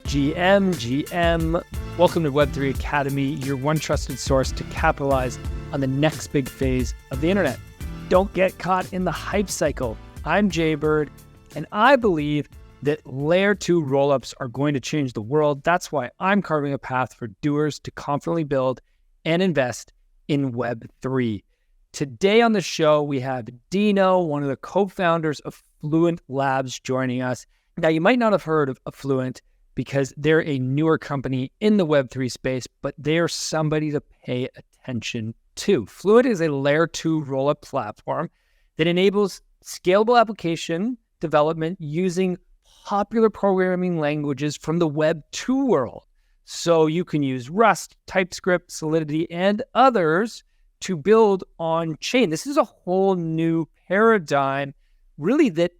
GM. Welcome to Web3 Academy, your one trusted source to capitalize on the next big phase of the internet. Don't get caught in the hype cycle. I'm Jaybird, and I believe that layer 2 rollups are going to change the world. That's why I'm carving a path for doers to confidently build and invest in Web3. Today on the show, we have Dino, one of the co-founders of Fluent Labs, joining us. Now, you might not have heard of Fluent because they're a newer company in the Web3 space, but they're somebody to pay attention to. Fluent is a layer 2 rollup platform that enables scalable application development using popular programming languages from the Web2 world. So you can use Rust, TypeScript, Solidity, and others to build on-chain. This is a whole new paradigm, really, that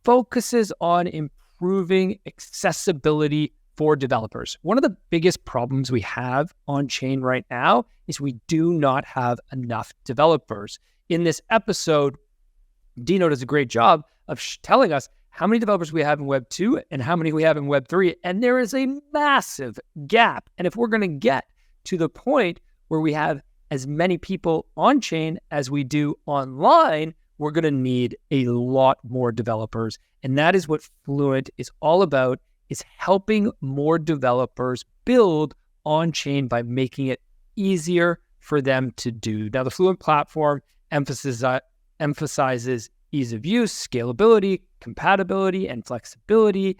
focuses on improving accessibility for developers. One of the biggest problems we have on-chain right now is we do not have enough developers. In this episode, Dino does a great job of telling us how many developers we have in Web 2 and how many we have in Web 3, and there is a massive gap. And if we're going to get to the point where we have as many people on-chain as we do online, we're going to need a lot more developers. And that is what Fluent is all about, is helping more developers build on-chain by making it easier for them to do. Now, the Fluent platform emphasizes ease of use, scalability, compatibility, and flexibility,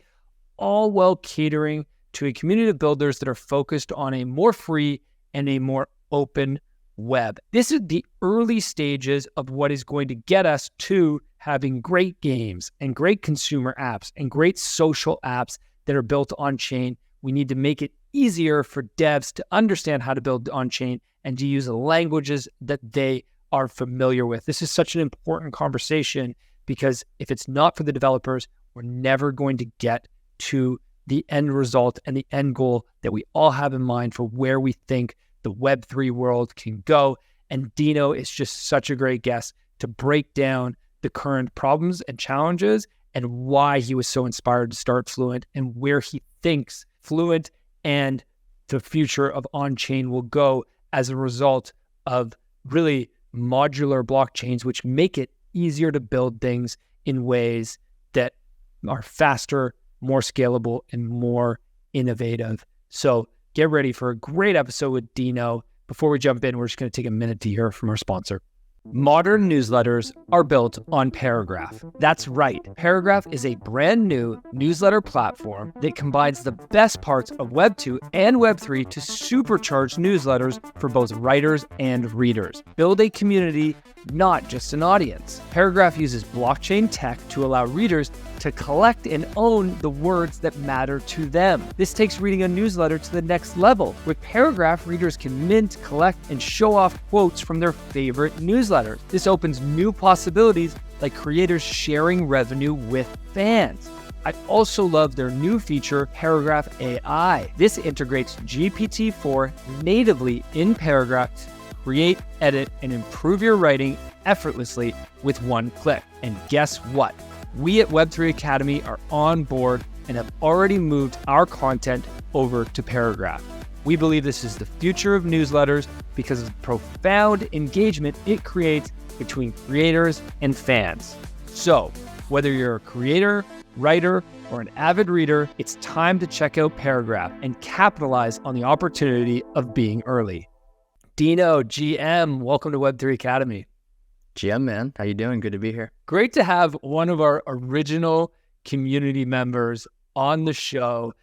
all while catering to a community of builders that are focused on a more free and a more open web. This is the early stages of what is going to get us to having great games and great consumer apps and great social apps that are built on chain. We need to make it easier for devs to understand how to build on chain and to use the languages that they are familiar with. This is such an important conversation because if it's not for the developers, we're never going to get to the end result and the end goal that we all have in mind for where we think the Web3 world can go. And Dino is just such a great guest to break down the current problems and challenges and why he was so inspired to start Fluent and where he thinks Fluent and the future of on-chain will go as a result of really modular blockchains, which make it easier to build things in ways that are faster, more scalable, and more innovative. So get ready for a great episode with Dino. Before we jump in, we're just going to take a minute to hear from our sponsor. Modern newsletters are built on Paragraph. That's right. Paragraph is a brand new newsletter platform that combines the best parts of Web 2 and Web 3 to supercharge newsletters for both writers and readers. Build a community, not just an audience. Paragraph uses blockchain tech to allow readers to collect and own the words that matter to them. This takes reading a newsletter to the next level. With Paragraph, readers can mint, collect, and show off quotes from their favorite newsletters. This opens new possibilities like creators sharing revenue with fans. I also love their new feature, Paragraph AI. This integrates GPT-4 natively in Paragraph to create, edit, and improve your writing effortlessly with one click. And guess what? We at Web3 Academy are on board and have already moved our content over to Paragraph. We believe this is the future of newsletters because of the profound engagement it creates between creators and fans. So, whether you're a creator, writer, or an avid reader, it's time to check out Paragraph and capitalize on the opportunity of being early. Dino, GM, welcome to Web3 Academy. GM, man, how you doing? Good to be here. Great to have one of our original community members on the show.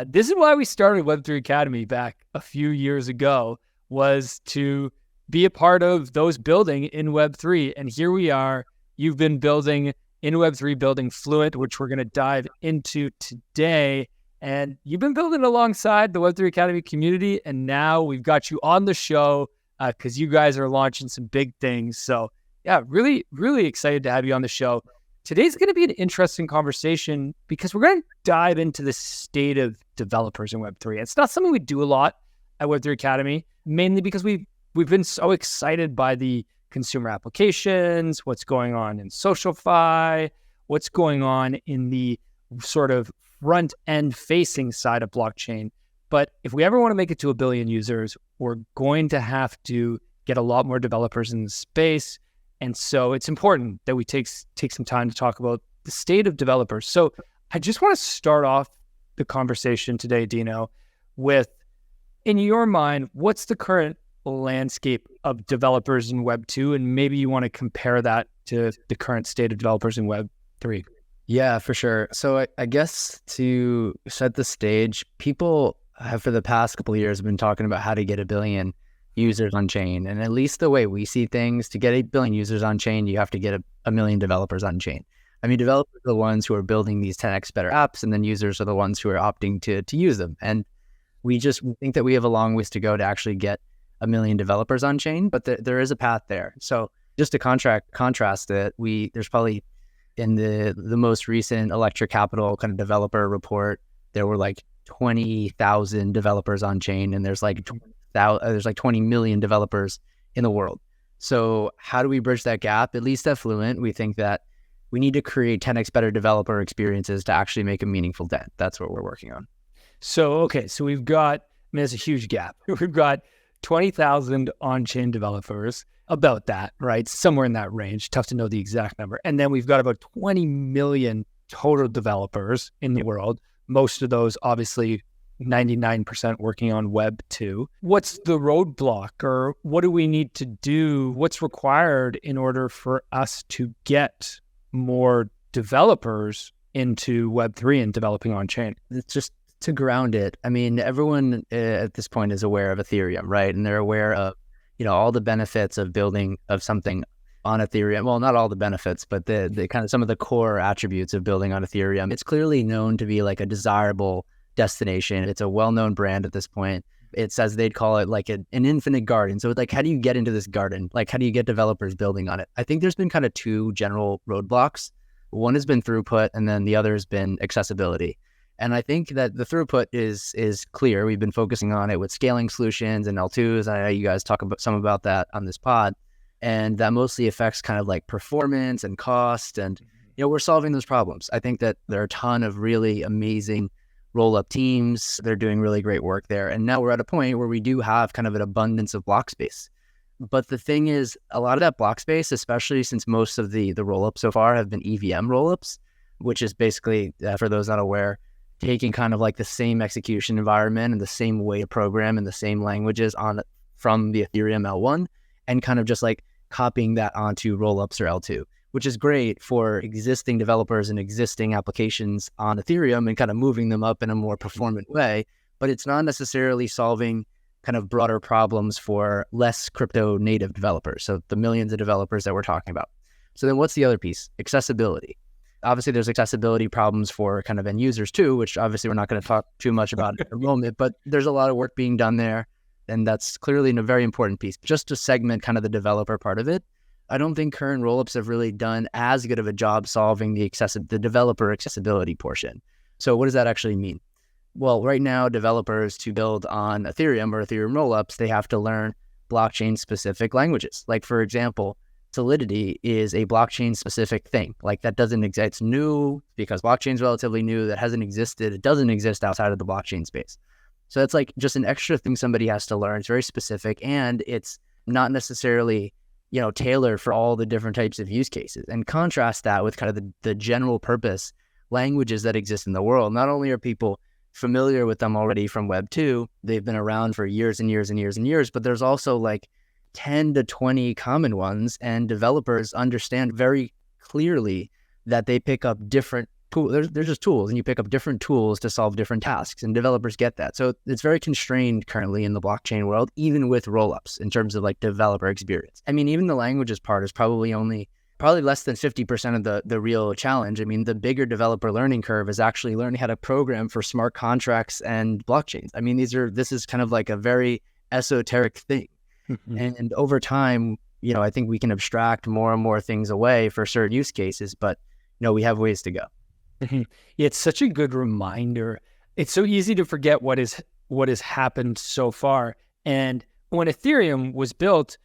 This is why we started Web3 Academy back a few years ago, was to be a part of those building in Web3. And here we are. You've been building in Web3, building Fluent, which we're going to dive into today. And you've been building alongside the Web3 Academy community. And now we've got you on the show because you guys are launching some big things. So yeah, really, really excited to have you on the show. Today's going to be an interesting conversation because we're going to dive into the state of developers in Web3. It's not something we do a lot at Web3 Academy, mainly because we've been so excited by the consumer applications, what's going on in SocialFi, what's going on in the sort of front end facing side of blockchain. But if we ever want to make it to 1 billion users, we're going to have to get a lot more developers in the space. And so it's important that we take some time to talk about the state of developers. So I just want to start off the conversation today, Dino, with, in your mind, what's the current landscape of developers in Web2? And maybe you want to compare that to the current state of developers in Web3. Yeah, for sure. So I guess to set the stage, people have for the past couple of years been talking about how to get 1 billion users on chain. And at least the way we see things, to get 8 billion users on chain, you have to get a million developers on chain. I mean, developers are the ones who are building these 10x better apps, and then users are the ones who are opting to use them. And we think that we have a long ways to go to actually get 1 million developers on chain, but there is a path there. So just to contrast it, there's probably in the most recent Electric Capital kind of developer report, there were like 20,000 developers on chain, and there's like 20 million developers in the world. So how do we bridge that gap? At least at Fluent, we think that we need to create 10x better developer experiences to actually make a meaningful dent. That's what we're working on. So we've got, there's a huge gap. We've got 20,000 on-chain developers, about that, right? Somewhere in that range. Tough to know the exact number. And then we've got about 20 million total developers in the world. Most of those, obviously, 99% working on Web2. What's the roadblock, or what do we need to do? What's required in order for us to get more developers into Web3 and developing on-chain? It's just to ground it. I mean, everyone at this point is aware of Ethereum, right? And they're aware of, all the benefits of building of something on Ethereum. Well, not all the benefits, but the kind of some of the core attributes of building on Ethereum. It's clearly known to be like a desirable destination. It's a well-known brand at this point. It's, as they'd call it, like an infinite garden. So like, how do you get into this garden? Like, how do you get developers building on it? I think there's been kind of two general roadblocks. One has been throughput, and then the other has been accessibility. And I think that the throughput is clear. We've been focusing on it with scaling solutions and L2s. I know you guys talk about that on this pod. And that mostly affects kind of like performance and cost. And, we're solving those problems. I think that there are a ton of really amazing roll-up teams. They're doing really great work there. And now we're at a point where we do have kind of an abundance of block space. But the thing is, a lot of that block space, especially since most of the roll-ups so far have been EVM roll-ups, which is basically, for those not aware, taking kind of like the same execution environment and the same way to program and the same languages from the Ethereum L1 and kind of just like copying that onto rollups or L2, which is great for existing developers and existing applications on Ethereum and kind of moving them up in a more performant way. But it's not necessarily solving kind of broader problems for less crypto native developers. So the millions of developers that we're talking about. So then what's the other piece? Accessibility. Obviously, there's accessibility problems for kind of end users too, which obviously we're not going to talk too much about at the moment, but there's a lot of work being done there. And that's clearly a very important piece. Just to segment kind of the developer part of it, I don't think current rollups have really done as good of a job solving the developer accessibility portion. So what does that actually mean? Well, right now, developers to build on Ethereum or Ethereum rollups, they have to learn blockchain-specific languages. Like, for example, Solidity is a blockchain-specific thing. Like, that doesn't exist. It's new because blockchain's relatively new. That hasn't existed. It doesn't exist outside of the blockchain space. So that's like just an extra thing somebody has to learn. It's very specific, and it's not necessarily, tailored for all the different types of use cases. And contrast that with kind of the general purpose languages that exist in the world. Not only are people familiar with them already from Web2, they've been around for years and years and years and years, but there's also like 10 to 20 common ones, and developers understand very clearly that they pick up different tools. They're just tools, and you pick up different tools to solve different tasks, and developers get that. So it's very constrained currently in the blockchain world, even with rollups in terms of like developer experience. I mean, even the languages part is probably less than 50% of the real challenge. I mean, the bigger developer learning curve is actually learning how to program for smart contracts and blockchains. I mean, this is kind of like a very esoteric thing. And over time, I think we can abstract more and more things away for certain use cases, but we have ways to go. Yeah, it's such a good reminder. It's so easy to forget what has happened so far. And when Ethereum was built,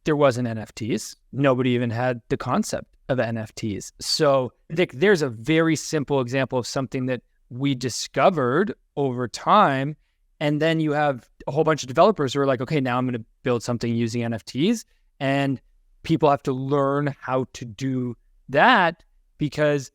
there wasn't NFTs. Nobody even had the concept of NFTs. So there's a very simple example of something that we discovered over time. And then you have a whole bunch of developers who are like, okay, now I'm going to build something using NFTs. And people have to learn how to do that because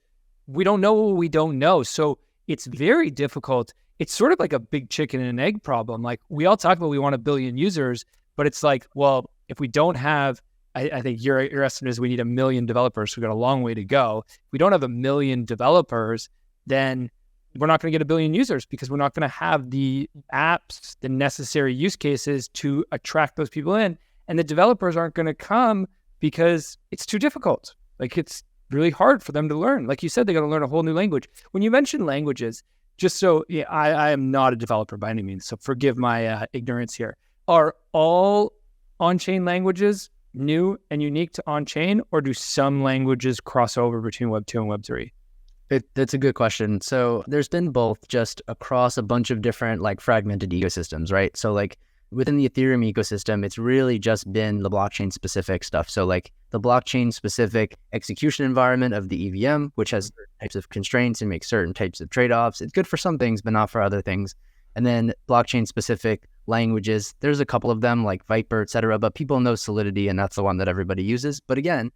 we don't know what we don't know. So it's very difficult. It's sort of like a big chicken and egg problem. Like we all talk about we want 1 billion users, but it's like, well, if we don't have, I think your estimate is we need 1 million developers. So we've got a long way to go. If we don't have 1 million developers, then we're not going to get 1 billion users because we're not going to have the apps, the necessary use cases to attract those people in. And the developers aren't going to come because it's too difficult. Like it's really hard for them to learn. Like you said, they got to learn a whole new language. When you mention languages, just so I am not a developer by any means, so forgive my ignorance here. Are all on-chain languages new and unique to on-chain, or do some languages cross over between Web 2 and Web 3? That's a good question. So there's been both just across a bunch of different like fragmented ecosystems, right? So like within the Ethereum ecosystem, it's really just been the blockchain specific stuff. So like the blockchain specific execution environment of the EVM, which has certain types of constraints and makes certain types of trade-offs. It's good for some things, but not for other things. And then blockchain specific languages, there's a couple of them like Viper, et cetera, but people know Solidity and that's the one that everybody uses. But again,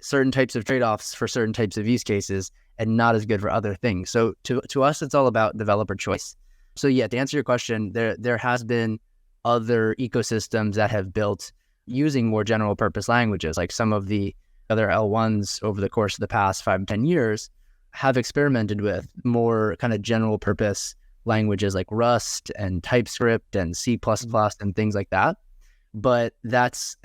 certain types of trade-offs for certain types of use cases and not as good for other things. So to us, it's all about developer choice. So yeah, to answer your question, there has been other ecosystems that have built using more general purpose languages, like some of the other L1s over the course of the past 5 to 10 years have experimented with more kind of general purpose languages like Rust and TypeScript and C++ and things like that. But that's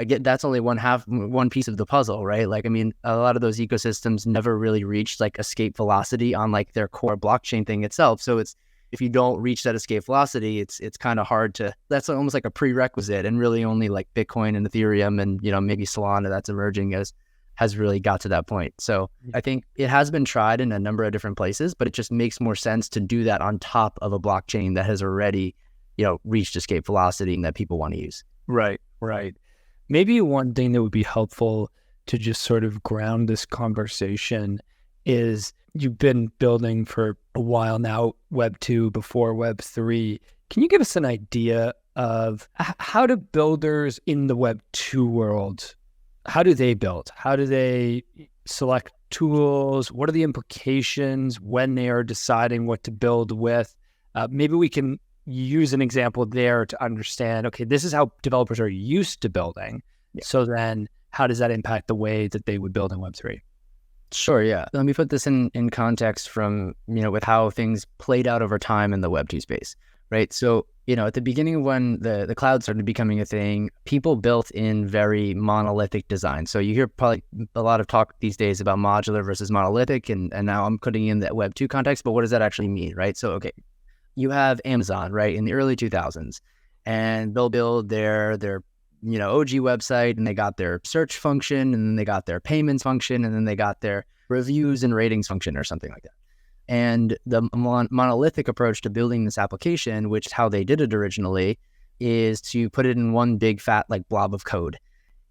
only one piece of the puzzle, right? Like, I mean, a lot of those ecosystems never really reached like escape velocity on like their core blockchain thing itself. So it's, if you don't reach that escape velocity, it's kind of hard to, that's almost like a prerequisite, and really only like Bitcoin and Ethereum and, maybe Solana that's emerging has really got to that point. So I think it has been tried in a number of different places, but it just makes more sense to do that on top of a blockchain that has already, reached escape velocity and that people want to use. Right. Maybe one thing that would be helpful to just sort of ground this conversation is you've been building for a while now, Web 2 before Web 3. Can you give us an idea of how do builders in the Web 2 world, how do they build? How do they select tools? What are the implications when they are deciding what to build with? Maybe we can use an example there to understand, okay, this is how developers are used to building. Yeah. So then how does that impact the way that they would build in Web 3? Sure, yeah. Let me put this in context from, with how things played out over time in the Web 2 space, right? So, at the beginning when the cloud started becoming a thing, people built in very monolithic design. So you hear probably a lot of talk these days about modular versus monolithic, and now I'm putting in that Web 2 context, but what does that actually mean, right? So, okay, you have Amazon, right, in the early 2000s, and they'll build their OG website, and they got their search function, and then they got their payments function, and then they got their reviews and ratings function or something like that. And the monolithic approach to building this application, which is how they did it originally, is to put it in one big fat like blob of code.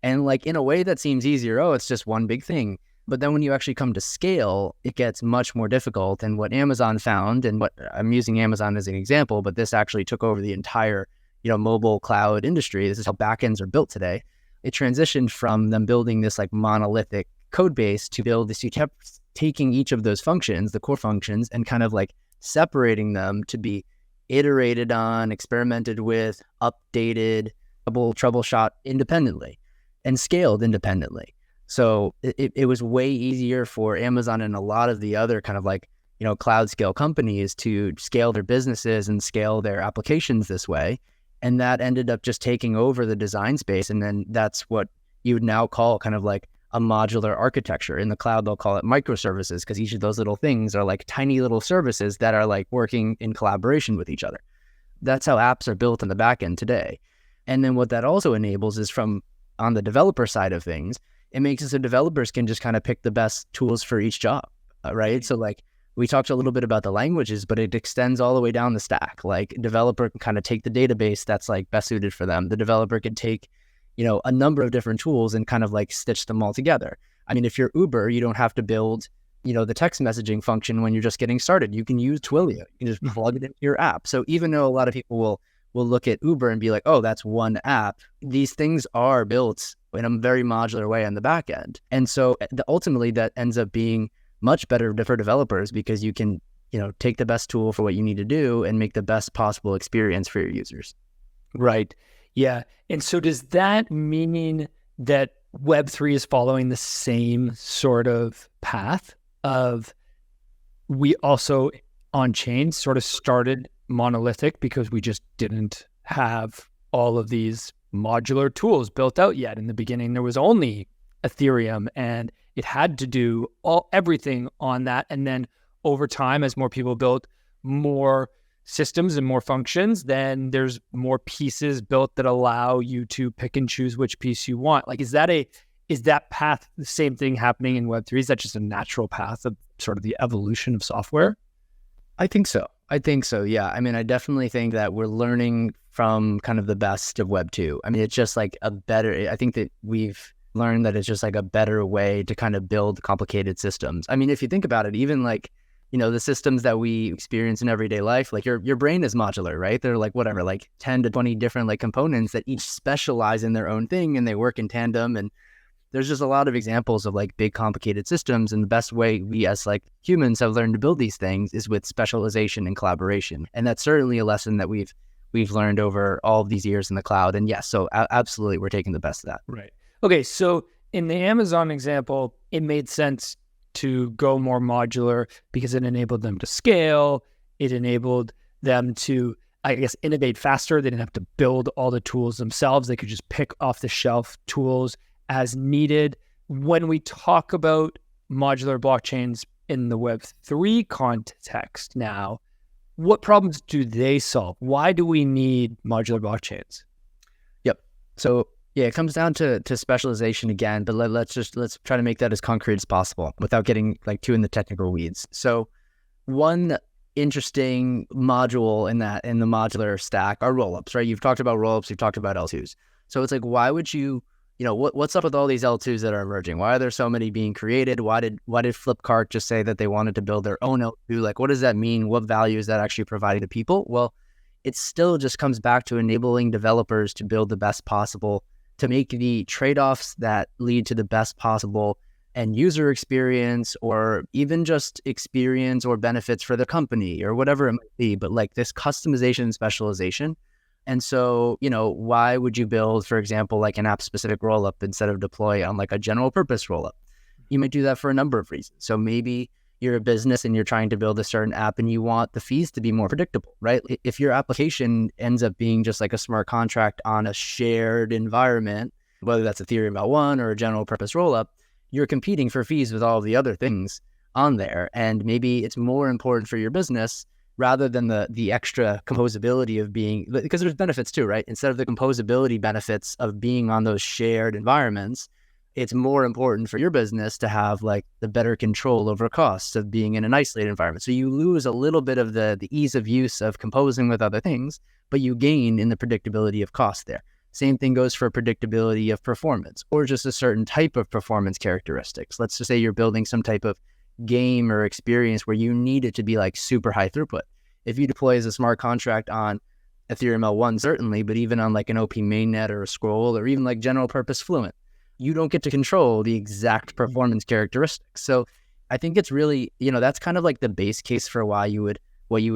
And like in a way that seems easier, it's just one big thing. But then when you actually come to scale, it gets much more difficult. And what Amazon found, and what I'm using Amazon as an example, but this actually took over the entire mobile cloud industry. This is how backends are built today. It transitioned from them building this like monolithic code base to build this. You kept taking each of those functions, the core functions, and kind of like separating them to be iterated on, experimented with, updated, troubleshot independently, and scaled independently. So it was way easier for Amazon and a lot of the other kind of like, cloud scale companies to scale their businesses and scale their applications this way. And that ended up just taking over the design space. And then that's what you would now call kind of like a modular architecture. In the cloud, they'll call it microservices, because each of those little things are like tiny little services that are like working in collaboration with each other. That's how apps are built in the backend today. And then what that also enables is from on the developer side of things, it makes it so developers can just kind of pick the best tools for each job, right? So like we talked a little bit about the languages, but it extends all the way down the stack. Like developer can kind of take the database that's like best suited for them. The developer can take, a number of different tools and kind of like stitch them all together. I mean, if you're Uber, you don't have to build the text messaging function when you're just getting started. You can use Twilio. You can just plug it into your app. So even though a lot of people will look at Uber and be like, oh, that's one app, these things are built in a very modular way on the back end. And so ultimately that ends up being much better for developers because you can, take the best tool for what you need to do and make the best possible experience for your users. Right. Yeah. And so does that mean that Web3 is following the same sort of path of we also Onchain sort of started monolithic because we just didn't have all of these modular tools built out yet. In the beginning, there was only Ethereum and it had to do everything on that. And then over time, as more people built more systems and more functions, then there's more pieces built that allow you to pick and choose which piece you want. Like, is that path the same thing happening in Web3? Is that just a natural path of sort of the evolution of software? I think so. Yeah. I mean, I definitely think that we're learning from kind of the best of Web2. I mean, it's just like I think that we've learned that it's just like a better way to kind of build complicated systems. I mean, if you think about it, even like, the systems that we experience in everyday life, like your brain is modular, right? They're like whatever, like 10 to 20 different like components that each specialize in their own thing and they work in tandem. And there's just a lot of examples of like big complicated systems. And the best way we as like humans have learned to build these things is with specialization and collaboration. And that's certainly a lesson that we've learned over all of these years in the cloud. And yes, so absolutely, we're taking the best of that. Right. Okay. So in the Amazon example, it made sense to go more modular because it enabled them to scale. It enabled them to, I guess, innovate faster. They didn't have to build all the tools themselves. They could just pick off the shelf tools as needed. When we talk about modular blockchains in the Web3 context now, what problems do they solve? Why do we need modular blockchains? Yep. So yeah, it comes down to specialization again, but let's try to make that as concrete as possible without getting like too in the technical weeds. So one interesting module in the modular stack are rollups, right? You've talked about rollups, you've talked about L2s. So it's like, why would you, what's up with all these L2s that are emerging? Why are there so many being created? Why did Flipkart just say that they wanted to build their own L2? Like, what does that mean? What value is that actually providing to people? Well, it still just comes back to enabling developers to build the best possible, to make the trade-offs that lead to the best possible end user experience, or even just experience or benefits for the company or whatever it might be, but like this customization and specialization. And so, why would you build, for example, like an app specific rollup instead of deploy on like a general purpose rollup? You might do that for a number of reasons. So maybe you're a business and you're trying to build a certain app and you want the fees to be more predictable, right? If your application ends up being just like a smart contract on a shared environment, whether that's Ethereum L1 or a general purpose rollup, you're competing for fees with all of the other things on there. And maybe it's more important for your business rather than the extra composability of being, because there's benefits too, right? Instead of the composability benefits of being on those shared environments, it's more important for your business to have like the better control over costs of being in an isolated environment. So you lose a little bit of the ease of use of composing with other things, but you gain in the predictability of cost there. Same thing goes for predictability of performance or just a certain type of performance characteristics. Let's just say you're building some type of game or experience where you need it to be like super high throughput. If you deploy as a smart contract on Ethereum L1, certainly, but even on like an OP mainnet or a scroll or even like general purpose Fluent, you don't get to control the exact performance characteristics. So I think it's really, that's kind of like the base case for what you would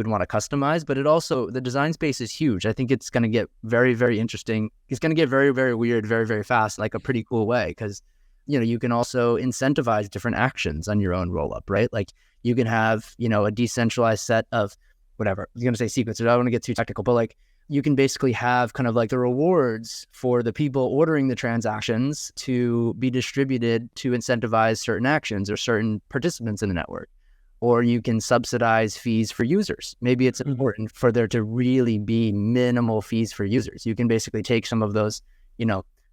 want to customize, but it also, the design space is huge. I think it's going to get very, very interesting. It's going to get very, very weird, very, very fast, like a pretty cool way. Because, you can also incentivize different actions on your own rollup, right? Like you can have, a decentralized set of whatever. I was going to say sequencers. I don't want to get too technical, but like you can basically have kind of like the rewards for the people ordering the transactions to be distributed to incentivize certain actions or certain participants in the network. Or you can subsidize fees for users. Maybe it's important for there to really be minimal fees for users. You can basically take some of those,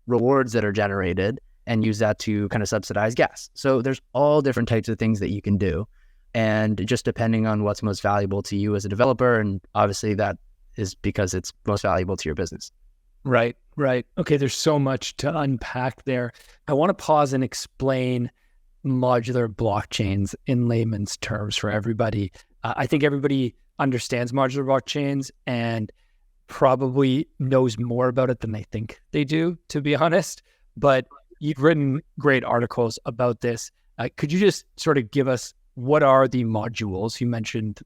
rewards that are generated and use that to kind of subsidize gas. So there's all different types of things that you can do. And just depending on what's most valuable to you as a developer, and obviously that is because it's most valuable to your business. Right. Okay, there's so much to unpack there. I want to pause and explain modular blockchains in layman's terms for everybody. I think everybody understands modular blockchains and probably knows more about it than they think they do, to be honest. But you've written great articles about this. Could you just sort of give us what are the modules? You mentioned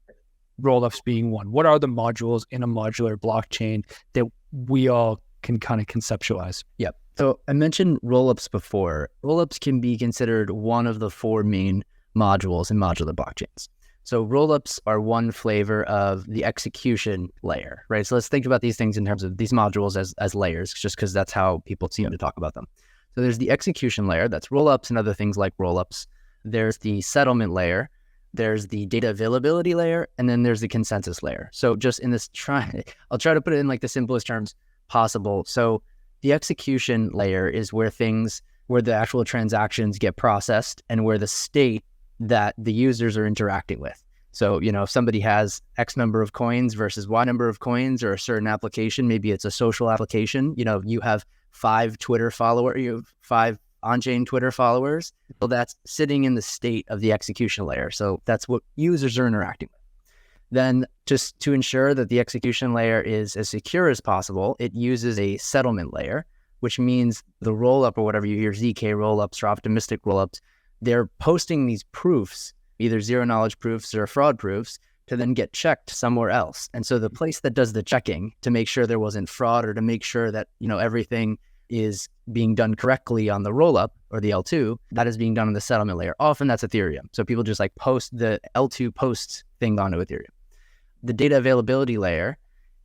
rollups being one. What are the modules in a modular blockchain that we all can kind of conceptualize? Yep. So I mentioned rollups before. Rollups can be considered one of the four main modules in modular blockchains. So rollups are one flavor of the execution layer, right? So let's think about these things in terms of these modules as layers, just because that's how people seem to talk about them. So there's the execution layer, that's rollups and other things like rollups. There's the settlement layer, there's the data availability layer, and then there's the consensus layer. So just in this I'll try to put it in like the simplest terms possible. So the execution layer is where the actual transactions get processed and where the state that the users are interacting with. So, if somebody has X number of coins versus Y number of coins or a certain application, maybe it's a social application, you have 5 Onchain Twitter followers. So that's sitting in the state of the execution layer. So that's what users are interacting with. Then just to ensure that the execution layer is as secure as possible, it uses a settlement layer, which means the rollup or whatever you hear, ZK rollups or optimistic rollups, they're posting these proofs, either zero knowledge proofs or fraud proofs, to then get checked somewhere else. And so the place that does the checking to make sure there wasn't fraud or to make sure that, everything is being done correctly on the rollup or the L2, that is being done on the settlement layer. Often that's Ethereum. So people just post the L2 posts thing onto Ethereum. The data availability layer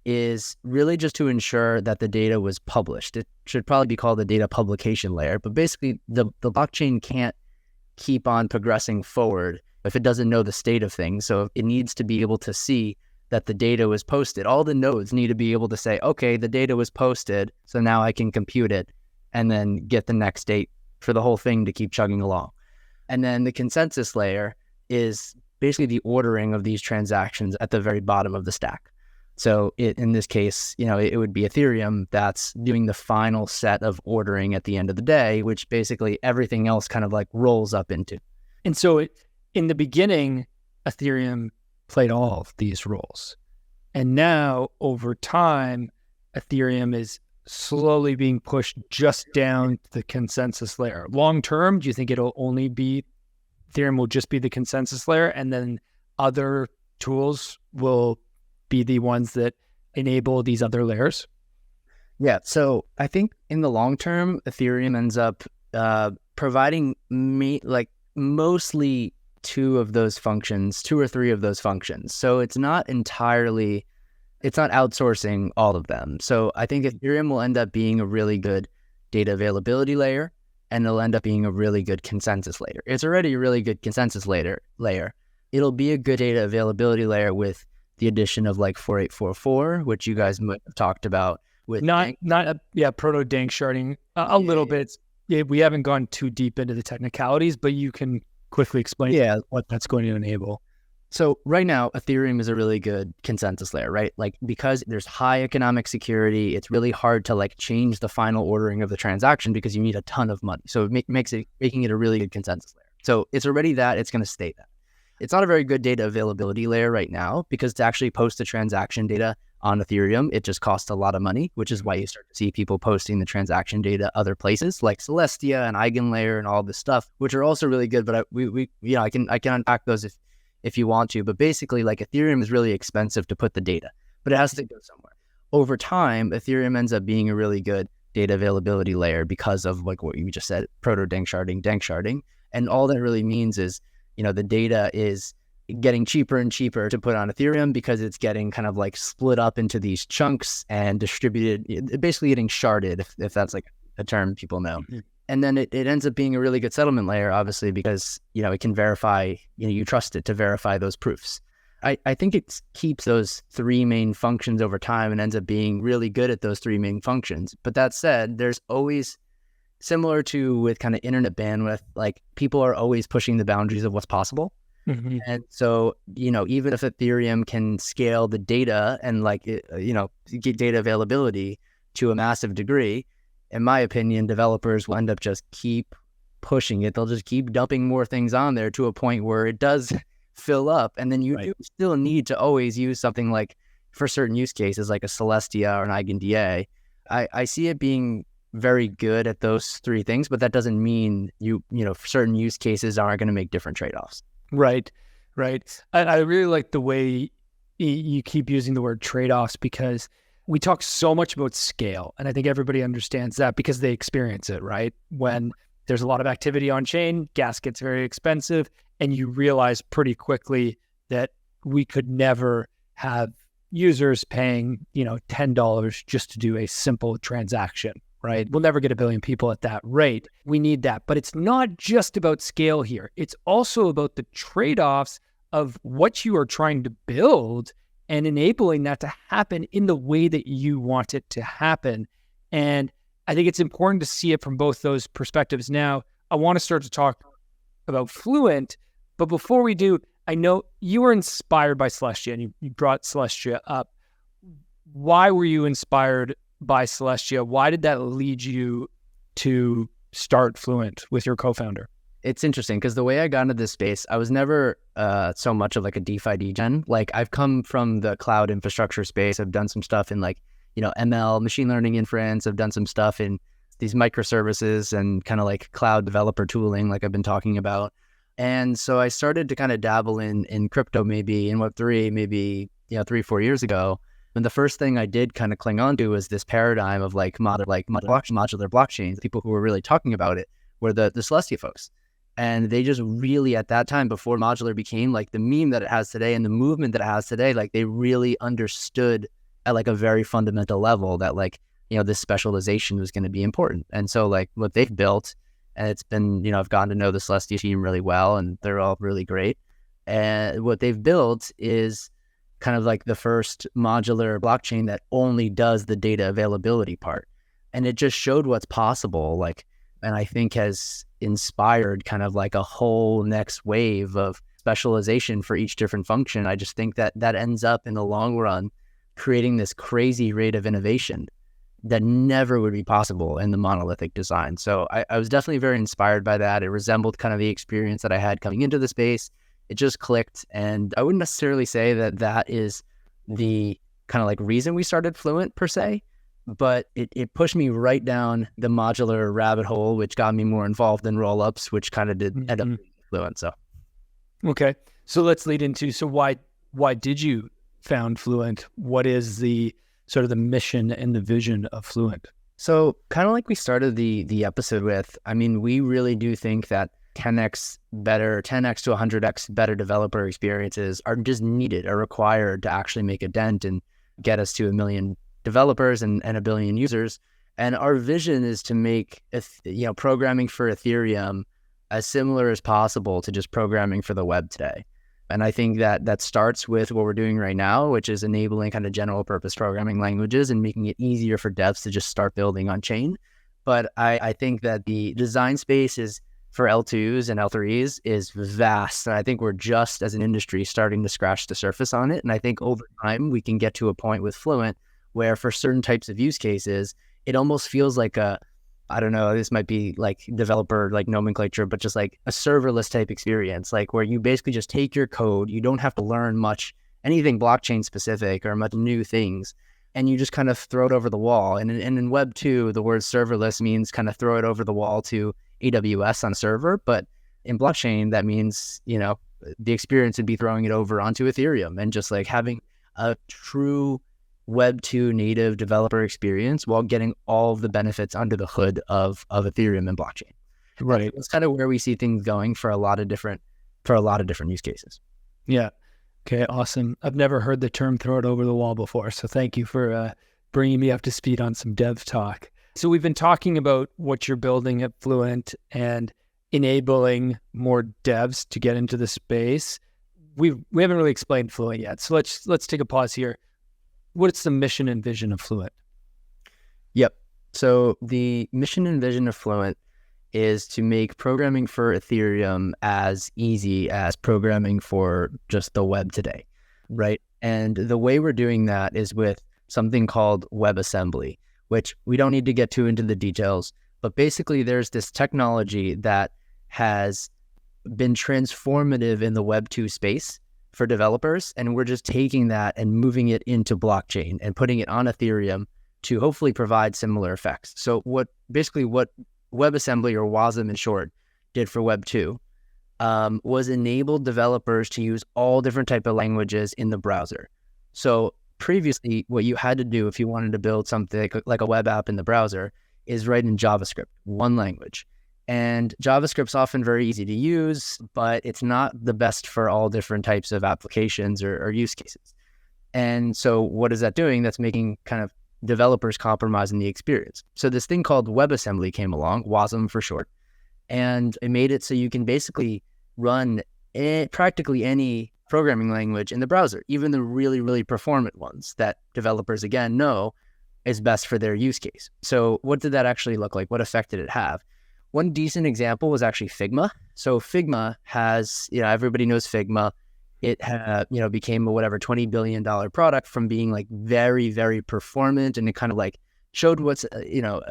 is really just to ensure that the data was published. It should probably be called the data publication layer, but basically the blockchain can't keep on progressing forward if it doesn't know the state of things. So it needs to be able to see that the data was posted. All the nodes need to be able to say, okay, the data was posted, so now I can compute it and then get the next date for the whole thing to keep chugging along. And then the consensus layer is basically the ordering of these transactions at the very bottom of the stack. So in this case, it would be Ethereum that's doing the final set of ordering at the end of the day, which basically everything else kind of rolls up into. And so in the beginning, Ethereum played all of these roles. And now over time, Ethereum is slowly being pushed just down to the consensus layer. Long term, do you think Ethereum will just be the consensus layer and then other tools will be the ones that enable these other layers? Yeah, so I think in the long term, Ethereum ends up providing mostly 2 or 3 of those functions. So it's not outsourcing all of them. So I think Ethereum will end up being a really good data availability layer, and it'll end up being a really good consensus layer. It's already a really good consensus layer. It'll be a good data availability layer with the addition of 4844, which you guys might have talked about. With proto dank sharding a little bit. Yeah, we haven't gone too deep into the technicalities, but you can quickly explain what that's going to enable. So right now, Ethereum is a really good consensus layer, right? Because there's high economic security, it's really hard to change the final ordering of the transaction because you need a ton of money. So it making it a really good consensus layer. So it's already that, it's going to stay that. It's not a very good data availability layer right now because to actually post the transaction data on Ethereum, it just costs a lot of money, which is why you start to see people posting the transaction data other places like Celestia and EigenLayer and all this stuff, which are also really good. But I can unpack those if you want to. But basically, Ethereum is really expensive to put the data, but it has to go somewhere. Over time, Ethereum ends up being a really good data availability layer because of what you just said, proto dank sharding. And all that really means is, the data is getting cheaper and cheaper to put on Ethereum because it's getting kind of split up into these chunks and distributed, basically getting sharded, if that's a term people know. Mm-hmm. And then it ends up being a really good settlement layer, obviously, because, it can verify, you trust it to verify those proofs. I think it keeps those 3 main functions over time and ends up being really good at those 3 main functions. But that said, there's always, similar to with kind of internet bandwidth, people are always pushing the boundaries of what's possible. Mm-hmm. And so, even if Ethereum can scale the data and get data availability to a massive degree, in my opinion, developers will end up just keep pushing it. They'll just keep dumping more things on there to a point where it does fill up. And then you do still need to always use something like, for certain use cases, like a Celestia or an EigenDA. I see it being very good at those three things, but that doesn't mean certain use cases aren't going to make different trade-offs. Right. I really like the way you keep using the word trade-offs, because we talk so much about scale, and I think everybody understands that because they experience it, right? When there's a lot of activity on chain, gas gets very expensive, and you realize pretty quickly that we could never have users paying, $10 just to do a simple transaction, right? We'll never get 1 billion people at that rate. We need that. But it's not just about scale here. It's also about the trade-offs of what you are trying to build and enabling that to happen in the way that you want it to happen. And I think it's important to see it from both those perspectives. Now, I want to start to talk about Fluent, but before we do, I know you were inspired by Celestia, and you brought Celestia up. Why were you inspired by Celestia? Why did that lead you to start Fluent with your co-founder? It's interesting because the way I got into this space, I was never so much of like a DeFi degen. Like, I've come from the cloud infrastructure space. I've done some stuff in ML, machine learning inference. I've done some stuff in these microservices and kind of like cloud developer tooling, like I've been talking about. And so I started to kind of dabble in crypto, maybe in Web3, maybe 3-4 years ago. And the first thing I did kind of cling on to was this paradigm of modular blockchains. People who were really talking about it were the Celestia folks. And they just really, at that time, before modular became like the meme that it has today and the movement that it has today, like they really understood at like a very fundamental level that this specialization was going to be important. And so like what they've built, and it's been, I've gotten to know the Celestia team really well, and they're all really great. And what they've built is kind of like the first modular blockchain that only does the data availability part. And it just showed what's possible, and I think has inspired kind of like a whole next wave of specialization for each different function. I just think that ends up in the long run creating this crazy rate of innovation that never would be possible in the monolithic design. So I was definitely very inspired by that. It resembled kind of the experience that I had coming into the space. It just clicked. And I wouldn't necessarily say that is the kind of like reason we started Fluent per se, but it pushed me right down the modular rabbit hole, which got me more involved in rollups, which kind of did end up being Fluent. So, okay. So let's lead into, so why did you found Fluent? What is the sort of the mission and the vision of Fluent? So kind of like we started the episode with, I mean, we really do think that 10x to 100x better developer experiences are just needed, are required to actually make a dent and get us to 1 million developers and 1 billion users. And our vision is to make programming for Ethereum as similar as possible to just programming for the web today. And I think that starts with what we're doing right now, which is enabling kind of general purpose programming languages and making it easier for devs to just start building on chain. But I think that the design space is for L2s and L3s is vast. And I think we're just as an industry starting to scratch the surface on it. And I think over time we can get to a point with Fluent where for certain types of use cases, it almost feels like I don't know, this might be like developer like nomenclature, but just like a serverless type experience, like where you basically just take your code, you don't have to learn anything blockchain specific or much new things, and you just kind of throw it over the wall. And in Web2, the word serverless means kind of throw it over the wall to AWS on a server. But in blockchain, that means, the experience would be throwing it over onto Ethereum and just like having a true Web2 native developer experience while getting all of the benefits under the hood of Ethereum and blockchain. Right. That's kind of where we see things going for a lot of different use cases. Yeah. Okay. Awesome. I've never heard the term throw it over the wall before. So thank you for bringing me up to speed on some dev talk. So we've been talking about what you're building at Fluent and enabling more devs to get into the space. We haven't really explained Fluent yet. So let's take a pause here. What's the mission and vision of Fluent? Yep. So the mission and vision of Fluent is to make programming for Ethereum as easy as programming for just the web today, right? And the way we're doing that is with something called WebAssembly, which we don't need to get too into the details, but basically there's this technology that has been transformative in the Web2 space for developers, and we're just taking that and moving it into blockchain and putting it on Ethereum to hopefully provide similar effects. So what WebAssembly, or WASM in short, did for Web2 was enabled developers to use all different type of languages in the browser. So previously, what you had to do if you wanted to build something like a web app in the browser is write in JavaScript, one language. And JavaScript's often very easy to use, but it's not the best for all different types of applications or use cases. And so what is that doing? That's making kind of developers compromising the experience. So this thing called WebAssembly came along, WASM for short, and it made it so you can basically run practically any programming language in the browser, even the really, really performant ones that developers, again, know is best for their use case. So what did that actually look like? What effect did it have? One decent example was actually Figma. So Figma has, everybody knows Figma. It became a $20 billion product from being like very, very performant, and it kind of like showed what's,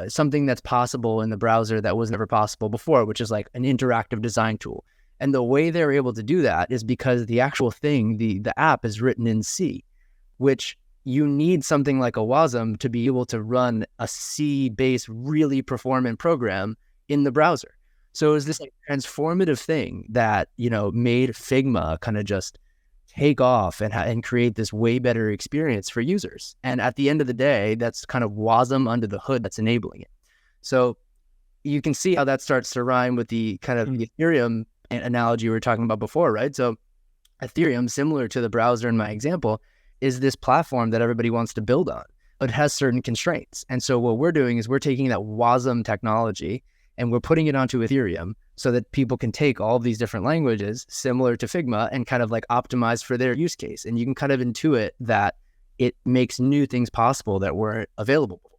something that's possible in the browser that was never possible before, which is like an interactive design tool. And the way they're able to do that is because the actual thing, the app is written in C, which you need something like a WASM to be able to run a C-based, really performant program in the browser. So it was this like transformative thing that, made Figma kind of just take off and create this way better experience for users. And at the end of the day, that's kind of WASM under the hood that's enabling it. So you can see how that starts to rhyme with the kind of the Ethereum analogy we were talking about before, right? So Ethereum, similar to the browser in my example, is this platform that everybody wants to build on, but it has certain constraints. And so what we're doing is we're taking that WASM technology and we're putting it onto Ethereum so that people can take all of these different languages similar to Figma and kind of like optimize for their use case. And you can kind of intuit that it makes new things possible that weren't available before.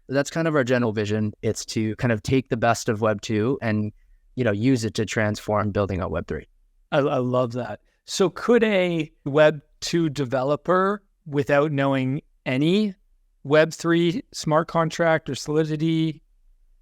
That's kind of our general vision. It's to kind of take the best of Web 2 and, use it to transform building out Web 3. I love that. So could a Web 2 developer, without knowing any Web 3 smart contract or Solidity,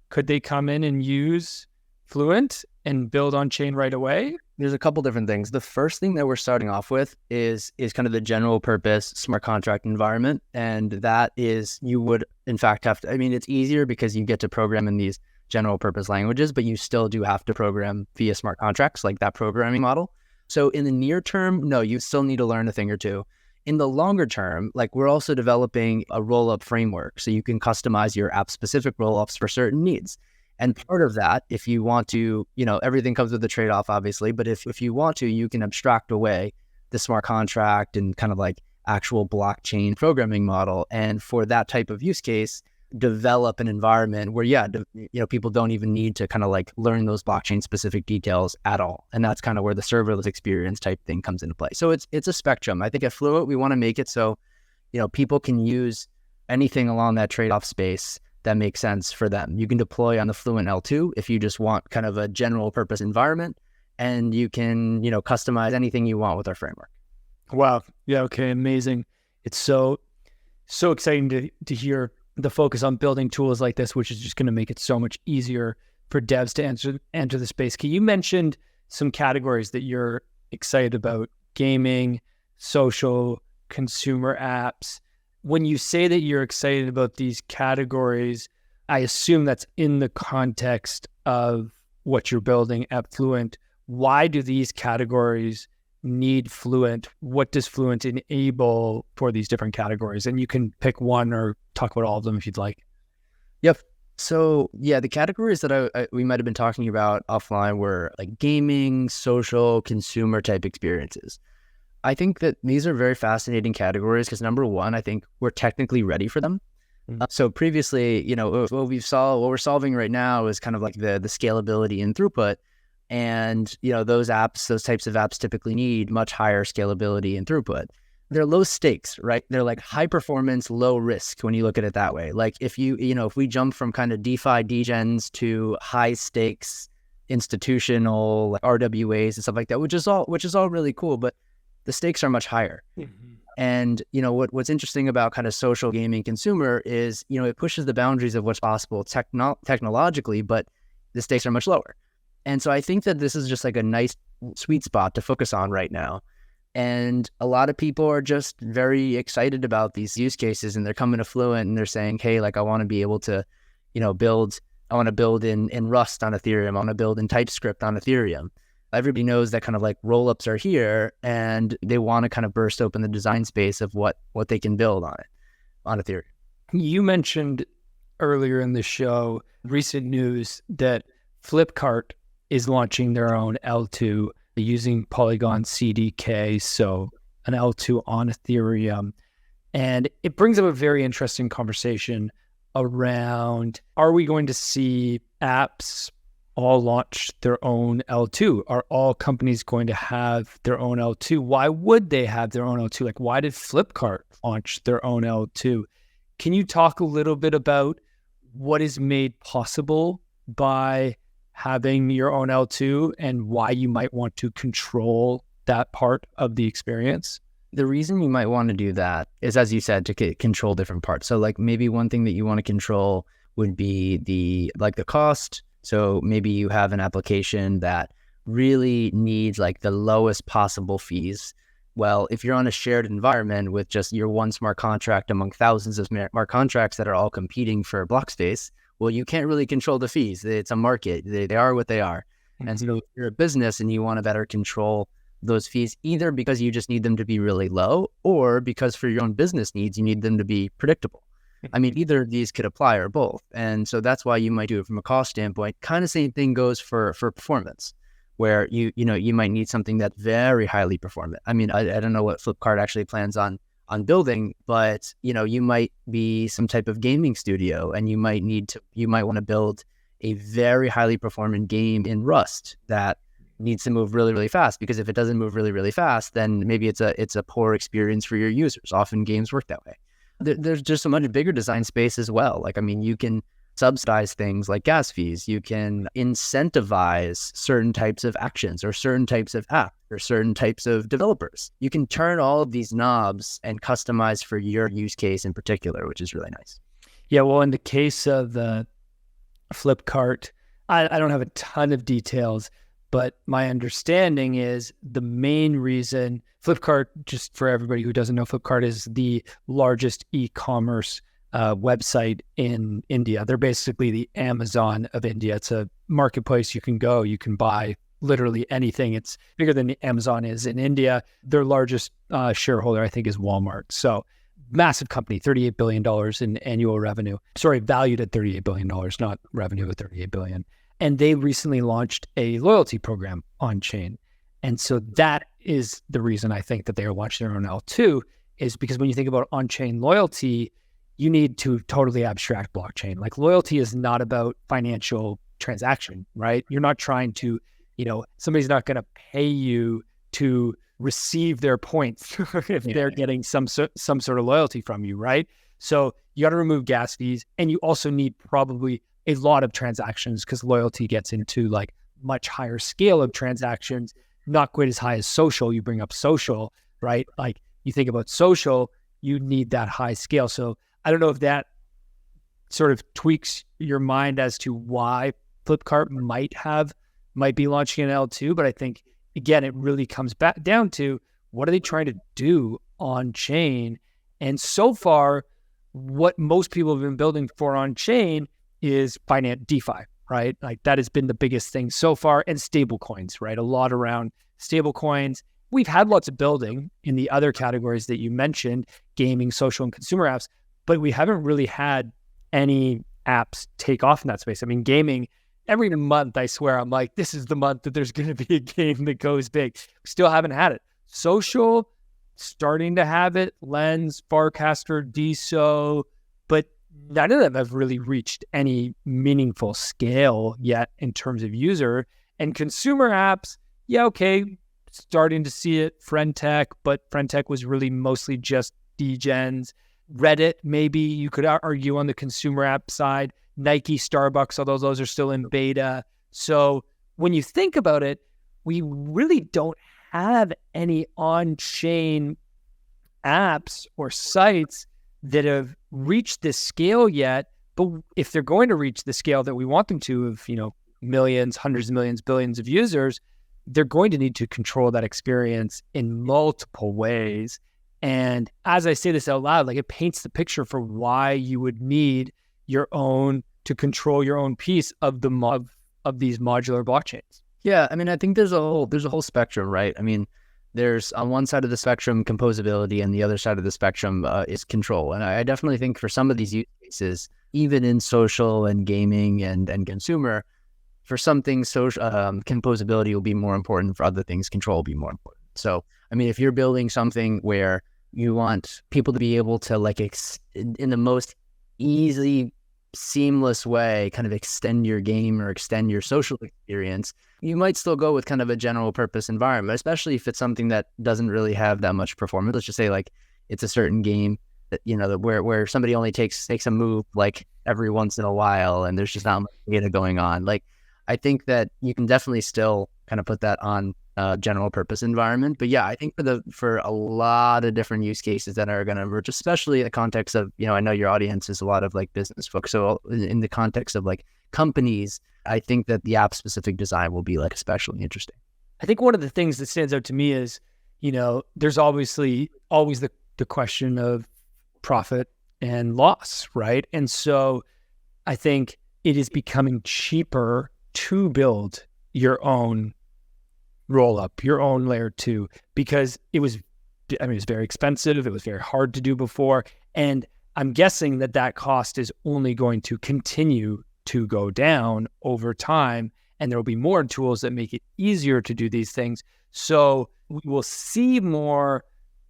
could they come in and use Fluent and build Onchain right away? There's a couple different things. The first thing that we're starting off with is kind of the general purpose smart contract environment. And that is, you would in fact have to, it's easier because you get to program in these general purpose languages, but you still do have to program via smart contracts, like that programming model. So in the near term, no, you still need to learn a thing or two. In the longer term, like we're also developing a roll-up framework so you can customize your app-specific roll-ups for certain needs. And part of that, if you want to, everything comes with a trade-off, obviously, but if you want to, you can abstract away the smart contract and kind of like actual blockchain programming model. And for that type of use case, develop an environment where, people don't even need to kind of like learn those blockchain specific details at all. And that's kind of where the serverless experience type thing comes into play. So it's a spectrum. I think at Fluent, we want to make it so, people can use anything along that trade-off space that makes sense for them. You can deploy on the Fluent L2 if you just want kind of a general purpose environment, and you can, customize anything you want with our framework. Wow. Yeah. Okay. Amazing. It's so exciting to hear the focus on building tools like this, which is just going to make it so much easier for devs to enter the space. You mentioned some categories that you're excited about: gaming, social, consumer apps. When you say that you're excited about these categories, I assume that's in the context of what you're building at Fluent. Why do these categories need Fluent? What does Fluent enable for these different categories? And you can pick one or talk about all of them if you'd like. Yep. So yeah, the categories that we might have been talking about offline were like gaming, social, consumer type experiences. I think that these are very fascinating categories because number one, I think we're technically ready for them. So previously, what we're solving right now is kind of like the scalability and throughput. And, those types of apps typically need much higher scalability and throughput. They're low stakes, right? They're like high performance, low risk when you look at it that way. Like if if we jump from kind of DeFi degens to high stakes institutional like RWAs and stuff like that, which is all really cool, but the stakes are much higher. And, what's interesting about kind of social gaming consumer is, it pushes the boundaries of what's possible technologically, but the stakes are much lower. And so I think that this is just like a nice sweet spot to focus on right now. And a lot of people are just very excited about these use cases, and they're coming to Fluent and they're saying, hey, like I want to be able to, I want to build in Rust on Ethereum. I want to build in TypeScript on Ethereum. Everybody knows that kind of like rollups are here, and they want to kind of burst open the design space of what they can build on Ethereum. You mentioned earlier in the show recent news that Flipkart is launching their own L2 using Polygon CDK, so an L2 on Ethereum. And it brings up a very interesting conversation around, are we going to see apps all launch their own L2? Are all companies going to have their own L2? Why would they have their own L2? Like, why did Flipkart launch their own L2? Can you talk a little bit about what is made possible by having your own L2 and why you might want to control that part of the experience? The reason you might want to do that is, as you said, to control different parts. So like maybe one thing that you want to control would be the cost. So maybe you have an application that really needs like the lowest possible fees. Well, if you're on a shared environment with just your one smart contract among thousands of smart contracts that are all competing for block space, well, you can't really control the fees. It's a market. They are what they are. Mm-hmm. And so if you're a business and you want to better control those fees, either because you just need them to be really low, or because for your own business needs, you need them to be predictable. I mean, either of these could apply or both. And so that's why you might do it from a cost standpoint. Kind of same thing goes for performance, where you might need something that's very highly performant. I mean, I don't know what Flipkart actually plans on building, but you might be some type of gaming studio, and you might want to build a very highly performant game in Rust that needs to move really, really fast, because if it doesn't move really, really fast, then maybe it's a poor experience for your users. Often games work that way. There's just a much bigger design space as well. Like, I mean, you can subsidize things like gas fees. You can incentivize certain types of actions or certain types of apps or certain types of developers. You can turn all of these knobs and customize for your use case in particular, which is really nice. Yeah, well, in the case of the Flipkart, I don't have a ton of details, but my understanding is the main reason Flipkart, just for everybody who doesn't know, Flipkart is the largest e-commerce website in India. They're basically the Amazon of India. It's a marketplace. You can buy literally anything. It's bigger than Amazon is in India. Their largest shareholder, I think, is Walmart. So massive company, $38 billion in annual revenue. Sorry, valued at $38 billion, not revenue at $38 billion. And they recently launched a loyalty program Onchain. And so that is the reason I think that they are launching their own L2, is because when you think about on-chain loyalty, you need to totally abstract blockchain. Like, loyalty is not about financial transaction, right? You're not trying to, somebody's not going to pay you to receive their points if they're getting some sort of loyalty from you, right? So you got to remove gas fees, and you also need probably a lot of transactions, because loyalty gets into like much higher scale of transactions, not quite as high as social. You bring up social, right? Like, you think about social, you need that high scale. So I don't know if that sort of tweaks your mind as to why Flipkart might be launching an L2, but I think, again, it really comes back down to, what are they trying to do on chain? And so far, what most people have been building for on chain is finance DeFi, right? Like, that has been the biggest thing so far, and stable coins, right? A lot around stable coins. We've had lots of building in the other categories that you mentioned, gaming, social, and consumer apps, but we haven't really had any apps take off in that space. I mean, gaming, every month, I swear, I'm like, this is the month that there's going to be a game that goes big. We still haven't had it. Social, starting to have it. Lens, Farcaster, DSO, but none of them have really reached any meaningful scale yet in terms of user. And consumer apps, yeah, okay, starting to see it. Friendtech, but Friendtech was really mostly just degens. Reddit, maybe you could argue on the consumer app side. Nike, Starbucks, although those are still in beta. So when you think about it, we really don't have any on-chain apps or sites that have reached this scale yet. But if they're going to reach the scale that we want them to, of, millions, hundreds of millions, billions of users, they're going to need to control that experience in multiple ways. And as I say this out loud, like, it paints the picture for why you would need to control your own piece of of these modular blockchains. Yeah, I mean, I think there's a whole spectrum, right? I mean, there's on one side of the spectrum composability, and the other side of the spectrum is control. And I definitely think for some of these use cases, even in social and gaming and consumer, for some things, composability will be more important. For other things, control will be more important. So, I mean, if you're building something where you want people to be able to, like, in the most easy, seamless way, kind of extend your game or extend your social experience, you might still go with kind of a general purpose environment, especially if it's something that doesn't really have that much performance. Let's just say, like, it's a certain game that, where somebody only takes a move like every once in a while, and there's just not much data going on. Like, I think that you can definitely still kind of put that on general purpose environment. But yeah, I think for a lot of different use cases that are going to emerge, especially in the context of, I know your audience is a lot of, like, business folks. So in the context of, like, companies, I think that the app specific design will be, like, especially interesting. I think one of the things that stands out to me is, there's obviously always the question of profit and loss, right? And so I think it is becoming cheaper to build your own roll up, your own layer 2, because it was very expensive. It was very hard to do before. And I'm guessing that cost is only going to continue to go down over time. And there will be more tools that make it easier to do these things. So we will see more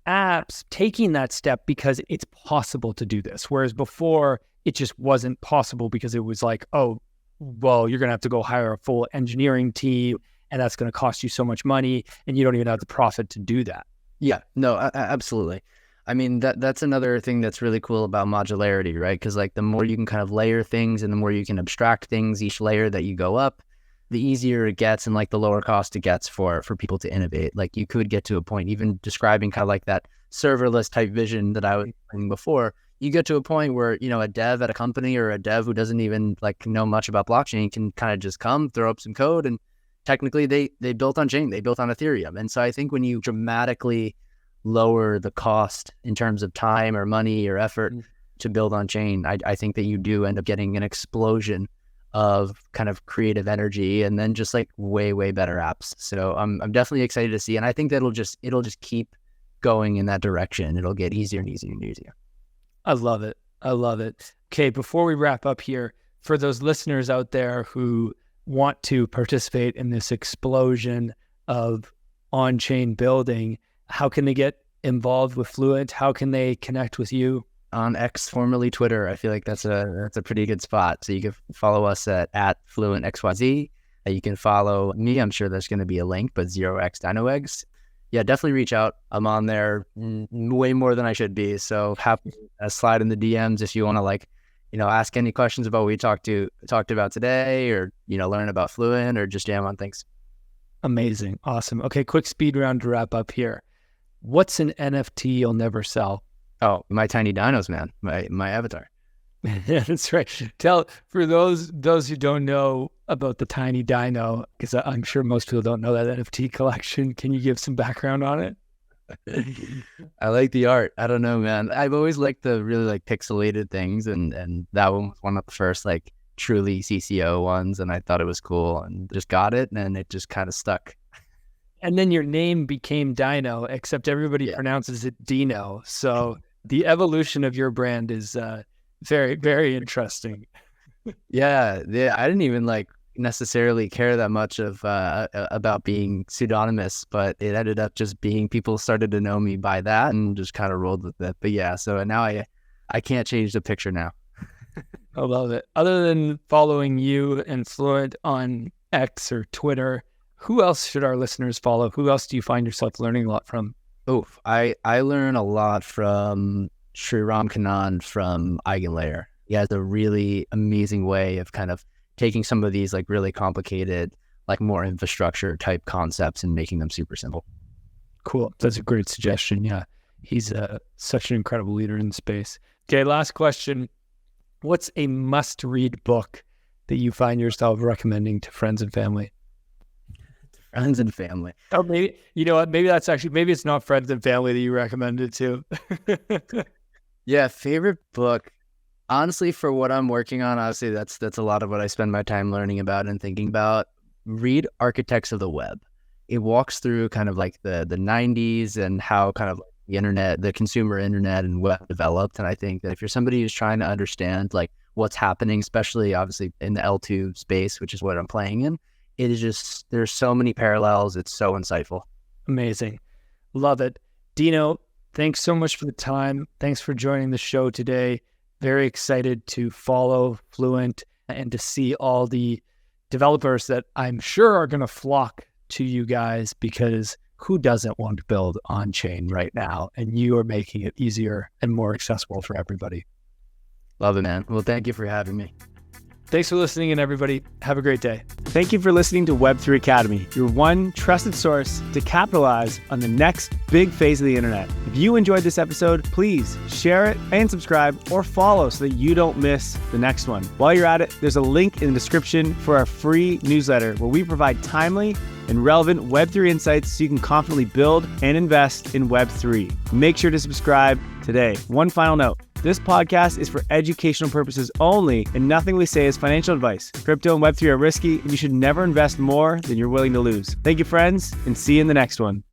apps taking that step because it's possible to do this. Whereas before, it just wasn't possible because it was like, oh, well, you're going to have to go hire a full engineering team, and that's going to cost you so much money, and you don't even have the profit to do that. Yeah, no, absolutely. I mean, that's another thing that's really cool about modularity, right? Because, like, the more you can kind of layer things and the more you can abstract things, each layer that you go up, the easier it gets and, like, the lower cost it gets for people to innovate. Like, you could get to a point, even describing kind of like that serverless type vision that I was saying before, you get to a point where, a dev at a company or a dev who doesn't even, like, know much about blockchain can kind of just come, throw up some code, and technically they built on chain, they built on Ethereum. And so I think when you dramatically lower the cost in terms of time or money or effort to build on chain, I think that you do end up getting an explosion of kind of creative energy and then just, like, way, way better apps. So I'm definitely excited to see. And I think that it'll just keep going in that direction. It'll get easier and easier and easier. I love it. Okay, before we wrap up here, for those listeners out there who want to participate in this explosion of on-chain building, how can they get involved with Fluent? How can they connect with you? On X, formerly Twitter. I feel like that's a pretty good spot. So you can follow us at FluentXYZ. You can follow me. I'm sure there's going to be a link, but 0x Dino Eggs. Yeah, definitely reach out. I'm on there way more than I should be. So happy to slide in the DMs if you want to, like, ask any questions about what we talked about today, or, learn about Fluent, or just jam on things. Amazing. Awesome. Okay, quick speed round to wrap up here. What's an NFT you'll never sell? Oh, my tiny dinos, man. My avatar. Yeah, that's right. For those who don't know about the tiny dino, because I'm sure most people don't know that NFT collection. Can you give some background on it? I like the art. I don't know, man. I've always liked the really, like, pixelated things, and that one was one of the first, like, truly CCO ones, and I thought it was cool and just got it, and it just kind of stuck. And then your name became Dino, except everybody pronounces it Dino. So the evolution of your brand is very, very interesting. Yeah, I didn't even, like, necessarily care that much about being pseudonymous, but it ended up just being, people started to know me by that and just kind of rolled with it. But yeah, so now I can't change the picture now. I love it. Other than following you and Fluent on X or Twitter, who else should our listeners follow? Who else do you find yourself learning a lot from? Oh, I learn a lot from Sriram Kannan from Eigenlayer. He has a really amazing way of kind of taking some of these, like, really complicated, like, more infrastructure type concepts and making them super simple. Cool. That's a great suggestion. Yeah. He's such an incredible leader in the space. Okay, last question. What's a must-read book that you find yourself recommending to friends and family? Friends and family. Oh, maybe, you know what? Maybe it's not friends and family that you recommend it to. Yeah, favorite book. Honestly, for what I'm working on, obviously that's a lot of what I spend my time learning about and thinking about. Read Architects of the Web. It walks through kind of like the 90s and how kind of the internet, the consumer internet and web developed. And I think that if you're somebody who's trying to understand like what's happening, especially obviously in the L2 space, which is what I'm playing in, it is just, there's so many parallels. It's so insightful. Amazing. Love it. Dino, thanks so much for the time. Thanks for joining the show today. Very excited to follow Fluent and to see all the developers that I'm sure are going to flock to you guys, because who doesn't want to build on-chain right now? And you are making it easier and more accessible for everybody. Love it, man. Well, thank you for having me. Thanks for listening, and everybody, have a great day. Thank you for listening to Web3 Academy, your one trusted source to capitalize on the next big phase of the internet. If you enjoyed this episode, please share it and subscribe or follow so that you don't miss the next one. While you're at it, there's a link in the description for our free newsletter where we provide timely and relevant Web3 insights so you can confidently build and invest in Web3. Make sure to subscribe today. One final note. This podcast is for educational purposes only, and nothing we say is financial advice. Crypto and Web3 are risky, and you should never invest more than you're willing to lose. Thank you, friends, and see you in the next one.